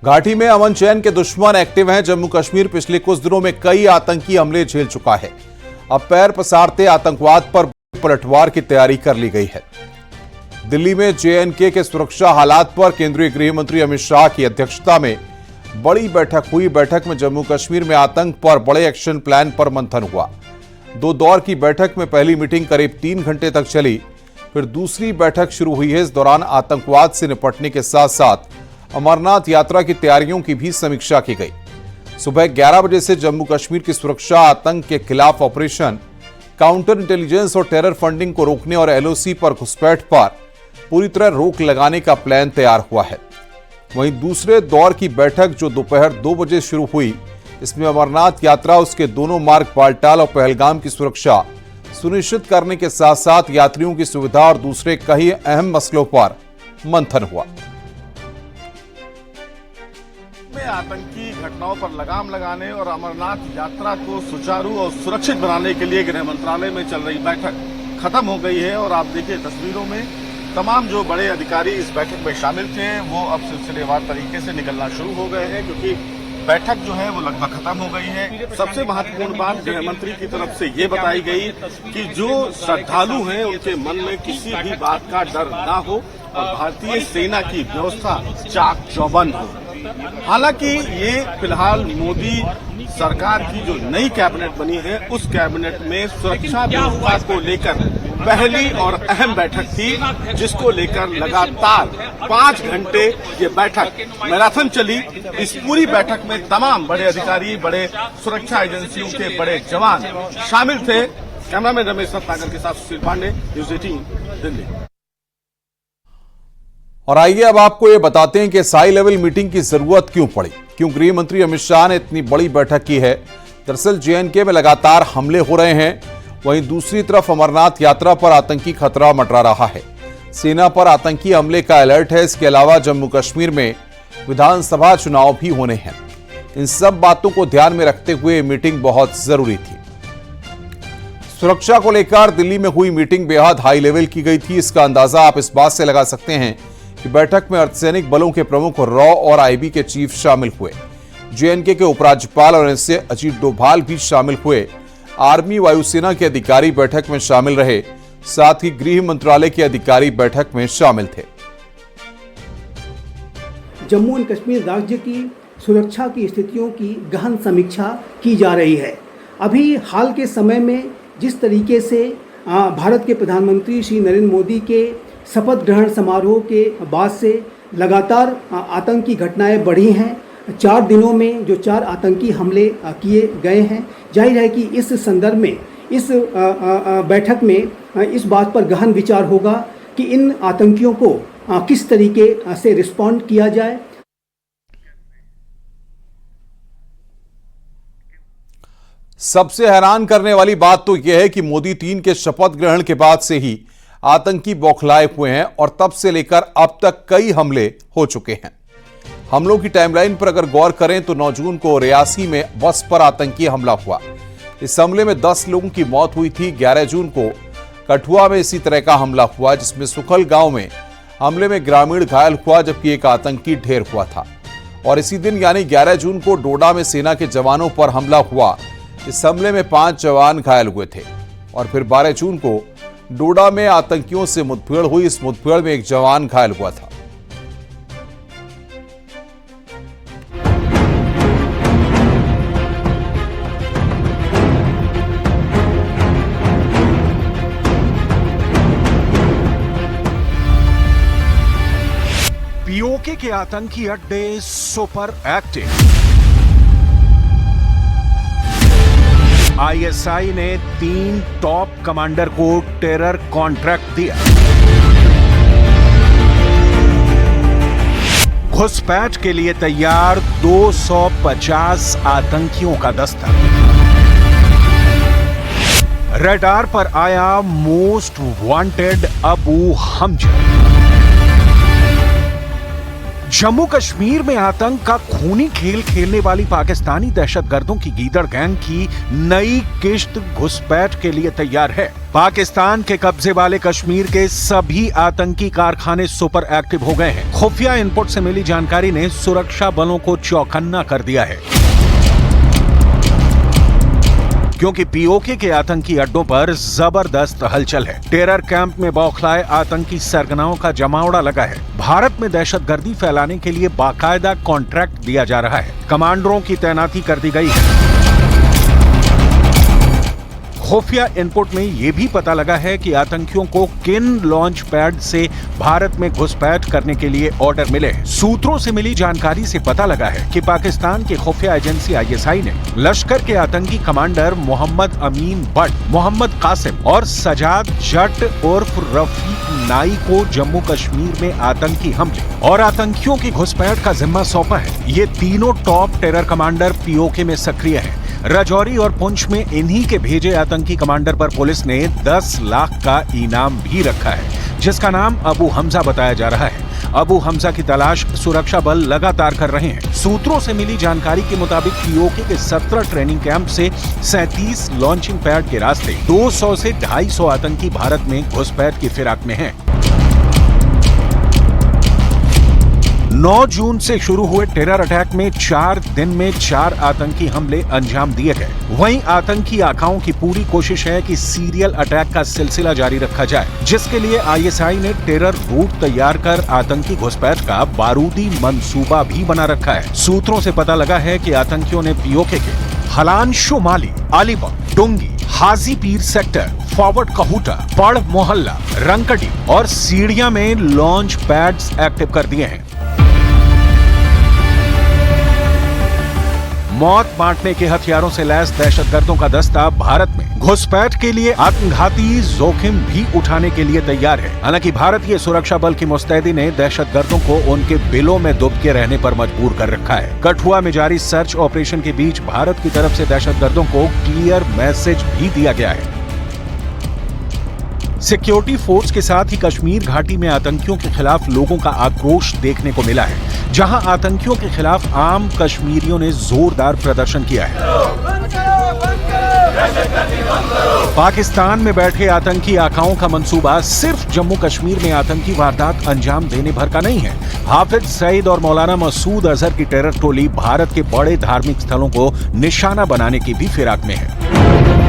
घाटी में अमन चैन के दुश्मन एक्टिव हैं। जम्मू कश्मीर पिछले कुछ दिनों में कई आतंकी हमले झेल चुका है। अब पैर पसारते आतंकवाद पर पलटवार की तैयारी कर ली गई है। दिल्ली में JNK के सुरक्षा हालात पर केंद्रीय गृह मंत्री अमित शाह की अध्यक्षता में बड़ी बैठक हुई। बैठक में जम्मू कश्मीर में आतंक पर बड़े एक्शन प्लान पर मंथन हुआ। 2 दौर की बैठक में पहली मीटिंग करीब 3 घंटे तक चली, फिर दूसरी बैठक शुरू हुई है। इस दौरान आतंकवाद से निपटने के साथ साथ अमरनाथ यात्रा की तैयारियों की भी समीक्षा की गई। सुबह 11 बजे से जम्मू कश्मीर की सुरक्षा, आतंक के खिलाफ ऑपरेशन, काउंटर इंटेलिजेंस और टेरर फंडिंग को रोकने और LOC पर घुसपैठ पर पूरी तरह रोक लगाने का प्लान तैयार हुआ है। वहीं दूसरे दौर की बैठक जो दोपहर 2 बजे शुरू हुई, इसमें अमरनाथ यात्रा, उसके दोनों मार्ग बालटाल और पहलगाम की सुरक्षा सुनिश्चित करने के साथ साथ यात्रियों की सुविधा और दूसरे कई अहम मसलों पर मंथन हुआ। आतंकी घटनाओं पर लगाम लगाने और अमरनाथ यात्रा को सुचारू और सुरक्षित बनाने के लिए गृह मंत्रालय में चल रही बैठक खत्म हो गई है। और आप देखिए तस्वीरों में तमाम जो बड़े अधिकारी इस बैठक में शामिल थे वो अब सिलसिलेवार तरीके से निकलना शुरू हो गए हैं, क्योंकि बैठक जो है वो लगभग खत्म हो गई है। सबसे महत्वपूर्ण बात गृह मंत्री की तरफ से ये बताई गई कि जो श्रद्धालु हैं उनके मन में किसी भी बात का डर ना हो और भारतीय सेना की व्यवस्था चाक चौबंद हो। हालांकि ये फिलहाल मोदी सरकार की जो नई कैबिनेट बनी है उस कैबिनेट में सुरक्षा व्यवस्था को लेकर पहली और अहम बैठक थी, जिसको लेकर लगातार 5 घंटे ये बैठक मैराथन चली। इस पूरी बैठक में तमाम बड़े अधिकारी, बड़े सुरक्षा एजेंसियों के बड़े जवान शामिल थे। कैमरामैन रमेश रत्नाकर के साथ सुशील पांडे, न्यूज 18 दिल्ली। और आइए अब आपको ये बताते हैं कि इस हाई लेवल मीटिंग की जरूरत क्यों पड़ी, क्यों गृह मंत्री अमित शाह ने इतनी बड़ी बैठक की है। दरअसल JNK में लगातार हमले हो रहे हैं, वहीं दूसरी तरफ अमरनाथ यात्रा पर आतंकी खतरा मंडरा रहा है। सेना पर आतंकी हमले का अलर्ट है। इसके अलावा जम्मू कश्मीर में विधानसभा चुनाव भी होने हैं। इन सब बातों को ध्यान में रखते हुए मीटिंग बहुत जरूरी थी। सुरक्षा को लेकर दिल्ली में हुई मीटिंग बेहद हाई लेवल की गई थी। इसका अंदाजा आप इस बात से लगा सकते हैं कि बैठक में अर्धसैनिक बलों के प्रमुख रॉ और IB के चीफ शामिल हुए। JNK के उपराज्यपाल और NSA अजीत डोभाल भी शामिल हुए। आर्मी, वायुसेना के अधिकारी बैठक में शामिल रहे, साथ ही गृह मंत्रालय के अधिकारी बैठक में शामिल थे। जम्मू एंड कश्मीर राज्य की सुरक्षा की स्थितियों की गहन समीक्षा की जा रही है। अभी हाल के समय में जिस तरीके से भारत के प्रधानमंत्री श्री नरेंद्र मोदी के शपथ ग्रहण समारोह के बाद से लगातार आतंकी घटनाएं बढ़ी हैं। 4 दिनों में जो 4 आतंकी हमले किए गए हैं, जाहिर है कि इस संदर्भ में इस बैठक में इस बात पर गहन विचार होगा कि इन आतंकियों को किस तरीके से रिस्पॉन्ड किया जाए। सबसे हैरान करने वाली बात तो यह है कि मोदी 3 के शपथ ग्रहण के बाद से ही आतंकी बौखलाए हुए हैं और तब से लेकर अब तक कई हमले हो चुके हैं। हमलों की टाइमलाइन पर अगर गौर करें तो 9 जून को रियासी में बस पर आतंकी हमला हुआ। इस हमले में 10 लोगों की मौत हुई थी। 11 जून को कठुआ में इसी तरह का हमला हुआ, जिसमें सुखल गांव में हमले में ग्रामीण घायल हुआ, जबकि एक आतंकी ढेर हुआ था। और इसी दिन यानी 11 जून को डोडा में सेना के जवानों पर हमला हुआ। इस हमले में 5 जवान घायल हुए थे। और फिर 12 जून को डोडा में आतंकियों से मुठभेड़ हुई। इस मुठभेड़ में एक जवान घायल हुआ था। POK के आतंकी अड्डे सुपर एक्टिव। ISI ने 3 टॉप कमांडर को टेरर कॉन्ट्रैक्ट दिया। घुसपैठ के लिए तैयार 250 आतंकियों का दस्ता। रडार पर आया मोस्ट वांटेड अबू हमजा। जम्मू कश्मीर में आतंक का खूनी खेल खेलने वाली पाकिस्तानी दहशतगर्दों की गीदड़ गैंग की नई किश्त घुसपैठ के लिए तैयार है। पाकिस्तान के कब्जे वाले कश्मीर के सभी आतंकी कारखाने सुपर एक्टिव हो गए हैं। खुफिया इनपुट से मिली जानकारी ने सुरक्षा बलों को चौकन्ना कर दिया है, क्योंकि पीओके के आतंकी अड्डों पर जबरदस्त हलचल है। टेरर कैंप में बौखलाए आतंकी सरगनाओं का जमावड़ा लगा है। भारत में दहशतगर्दी फैलाने के लिए बाकायदा कॉन्ट्रैक्ट दिया जा रहा है। कमांडरों की तैनाती कर दी गई है। खुफिया इनपुट में यह भी पता लगा है कि आतंकियों को किन लॉन्च पैड से भारत में घुसपैठ करने के लिए ऑर्डर मिले हैं। सूत्रों से मिली जानकारी से पता लगा है कि पाकिस्तान की खुफिया एजेंसी आईएसआई ने लश्कर के आतंकी कमांडर मोहम्मद अमीन भट्ट, मोहम्मद कासिम और सजाद जट उर्फ रफीक नाई को जम्मू कश्मीर में आतंकी हमले और आतंकियों की घुसपैठ का जिम्मा सौंपा है। ये तीनों टॉप टेरर कमांडर पीओके में सक्रिय हैं। राजौरी और पुंछ में इन्हीं के भेजे आतंकी कमांडर पर पुलिस ने 10 लाख का इनाम भी रखा है, जिसका नाम अबू हमजा बताया जा रहा है। अबू हमजा की तलाश सुरक्षा बल लगातार कर रहे हैं। सूत्रों से मिली जानकारी के मुताबिक पीओके के 17 ट्रेनिंग कैंप से 37 लॉन्चिंग पैड के रास्ते 200 से 250 आतंकी भारत में घुसपैठ की फिराक में हैं। 9 जून से शुरू हुए टेरर अटैक में 4 दिन में 4 आतंकी हमले अंजाम दिए गए। वहीं आतंकी आकाओं की पूरी कोशिश है कि सीरियल अटैक का सिलसिला जारी रखा जाए, जिसके लिए आईएसआई ने टेरर रूट तैयार कर आतंकी घुसपैठ का बारूदी मंसूबा भी बना रखा है। सूत्रों से पता लगा है कि आतंकियों ने पीओके के हलान शुमाली, अलीबाग, डुंगी, हाजी पीर सेक्टर, फॉरवर्ड कहूटा, पड़ मोहल्ला, रंकडी और सीढ़िया में लॉन्च पैड्स एक्टिव कर दिए हैं। मौत बांटने के हथियारों से लैस दहशतगर्दों का दस्ता भारत में घुसपैठ के लिए आत्मघाती जोखिम भी उठाने के लिए तैयार है। हालांकि भारतीय सुरक्षा बल की मुस्तैदी ने दहशतगर्दों को उनके बिलों में दुबके रहने पर मजबूर कर रखा है। कठुआ में जारी सर्च ऑपरेशन के बीच भारत की तरफ से दहशतगर्दों को क्लियर मैसेज भी दिया गया है। सिक्योरिटी फोर्स के साथ ही कश्मीर घाटी में आतंकियों के खिलाफ लोगों का आक्रोश देखने को मिला है, जहां आतंकियों के खिलाफ आम कश्मीरियों ने जोरदार प्रदर्शन किया है। पाकिस्तान में बैठे आतंकी आकाओं का मंसूबा सिर्फ जम्मू कश्मीर में आतंकी वारदात अंजाम देने भर का नहीं है। हाफिज सईद और मौलाना मसूद अजहर की टेरर टोली भारत के बड़े धार्मिक स्थलों को निशाना बनाने की भी फिराक में है।